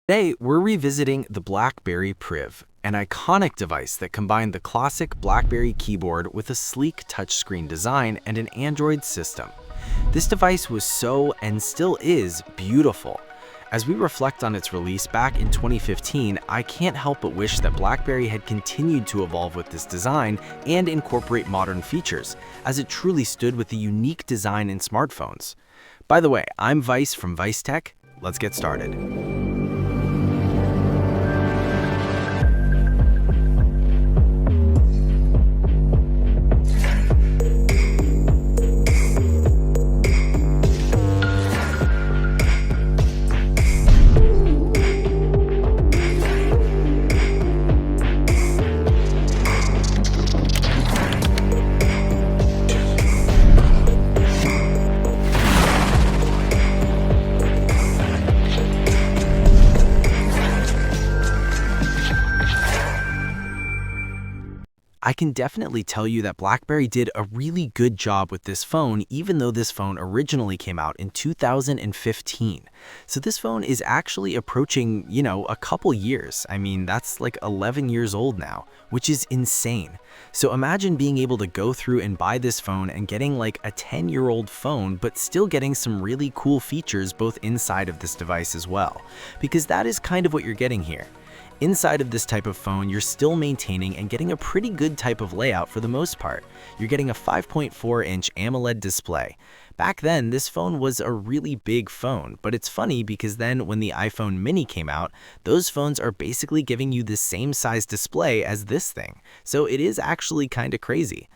Today, we're revisiting the BlackBerry Priv, an iconic device that combined the classic BlackBerry keyboard with a sleek touchscreen design and an Android system. This device was so, and still is, beautiful. As we reflect on its release back in 2015, I can't help but wish that BlackBerry had continued to evolve with this design and incorporate modern features, as it truly stood with the unique design in smartphones. By the way, I'm Vice from Vice Tech. Let's get started. I can definitely tell you that BlackBerry did a really good job with this phone, even though this phone originally came out in 2015. So this phone is actually approaching, a couple years. I mean, that's like 11 years old now, which is insane. So imagine being able to go through and buy this phone and getting like a 10-year-old phone, but still getting some really cool features both inside of this device as well, because that is kind of what you're getting here. Inside of this type of phone, you're still maintaining and getting a pretty good type of layout for the most part. You're getting a 5.4-inch AMOLED display. Back then, this phone was a really big phone, but it's funny because then when the iPhone mini came out, those phones are basically giving you the same size display as this thing. So it is actually kind of crazy.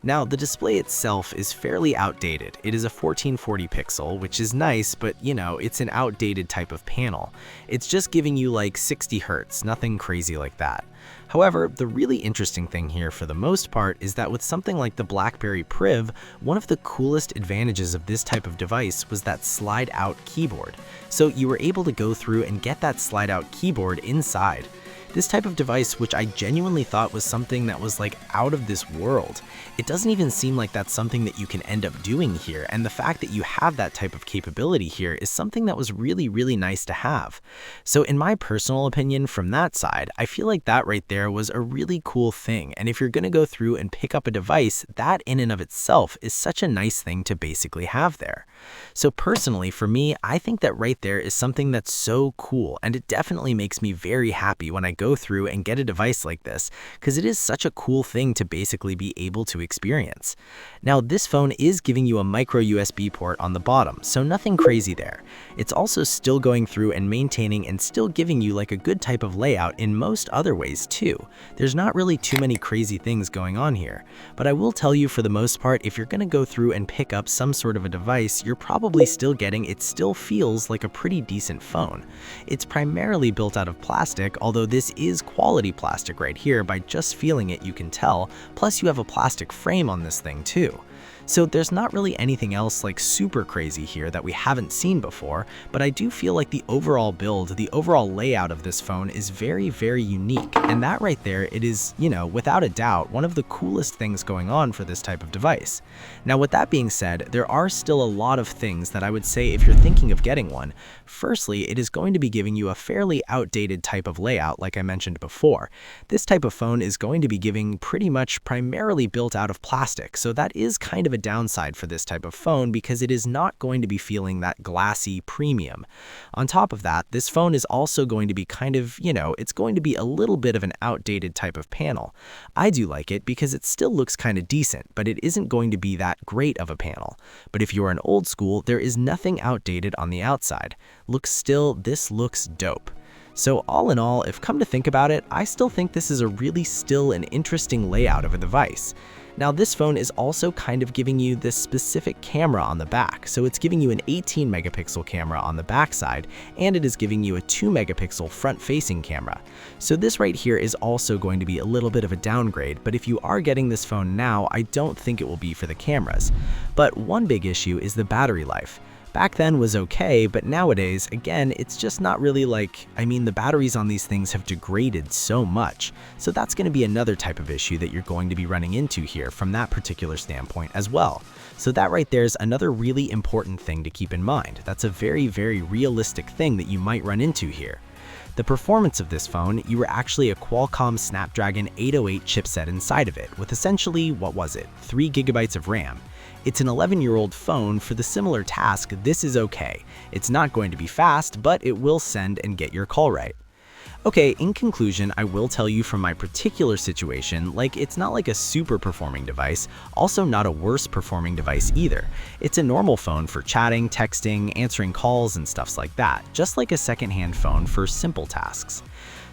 Now, the display itself is fairly outdated. It is a 1440 pixel, which is nice, but it's an outdated type of panel. It's just giving you like 60 Hz, nothing crazy like that. However, the really interesting thing here for the most part is that with something like the BlackBerry Priv, one of the coolest advantages of this type of device was that slide-out keyboard. So you were able to go through and get that slide-out keyboard inside. This type of device, which I genuinely thought was something that was like out of this world. It doesn't even seem like that's something that you can end up doing here, and the fact that you have that type of capability here is something that was really, really nice to have. So in my personal opinion from that side, I feel like that right there was a really cool thing, and if you're going to go through and pick up a device, that in and of itself is such a nice thing to basically have there. So personally, for me, I think that right there is something that's so cool, and it definitely makes me very happy when I go through and get a device like this, because it is such a cool thing to basically be able to experience. Now, this phone is giving you a micro USB port on the bottom, so nothing crazy there. It's also still going through and maintaining and still giving you like a good type of layout in most other ways too. There's not really too many crazy things going on here, but I will tell you for the most part, if you're going to go through and pick up some sort of a device, you're probably still getting, it still feels like a pretty decent phone. It's primarily built out of plastic, although this is quality plastic right here. By just feeling it, you can tell. Plus, you have a plastic frame on this thing too. So there's not really anything else like super crazy here that we haven't seen before, but I do feel like the overall build, the overall layout of this phone is very, very unique. And that right there, it is, without a doubt, one of the coolest things going on for this type of device. Now, with that being said, there are still a lot of things that I would say if you're thinking of getting one. Firstly, it is going to be giving you a fairly outdated type of layout, like I mentioned before. This type of phone is going to be giving pretty much primarily built out of plastic, so that is kind of a downside for this type of phone because it is not going to be feeling that glassy premium. On top of that, this phone is also going to be kind of, it's going to be a little bit of an outdated type of panel. I do like it because it still looks kind of decent, but it isn't going to be that great of a panel. But if you are an old school, there is nothing outdated on the outside. This looks dope. So all in all, if come to think about it, I still think this is a really still an interesting layout of a device. Now, this phone is also kind of giving you this specific camera on the back. So it's giving you an 18 megapixel camera on the back side, and it is giving you a 2 megapixel front-facing camera. So this right here is also going to be a little bit of a downgrade, but if you are getting this phone now, I don't think it will be for the cameras. But one big issue is the battery life. Back then was okay, but nowadays, again, it's just not really like, the batteries on these things have degraded so much. So that's going to be another type of issue that you're going to be running into here from that particular standpoint as well. So that right there is another really important thing to keep in mind. That's a very, very realistic thing that you might run into here. The performance of this phone, you were actually a Qualcomm Snapdragon 808 chipset inside of it with essentially, 3 GB of RAM. It's an 11-year-old phone. For the similar task, this is okay. It's not going to be fast, but it will send and get your call right. Okay, in conclusion, I will tell you from my particular situation, it's not like a super performing device, also not a worse performing device either. It's a normal phone for chatting, texting, answering calls, and stuffs like that, just like a secondhand phone for simple tasks.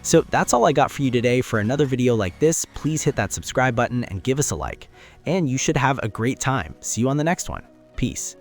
So that's all I got for you today. For another video like this, please hit that subscribe button and give us a like. And you should have a great time. See you on the next one. Peace.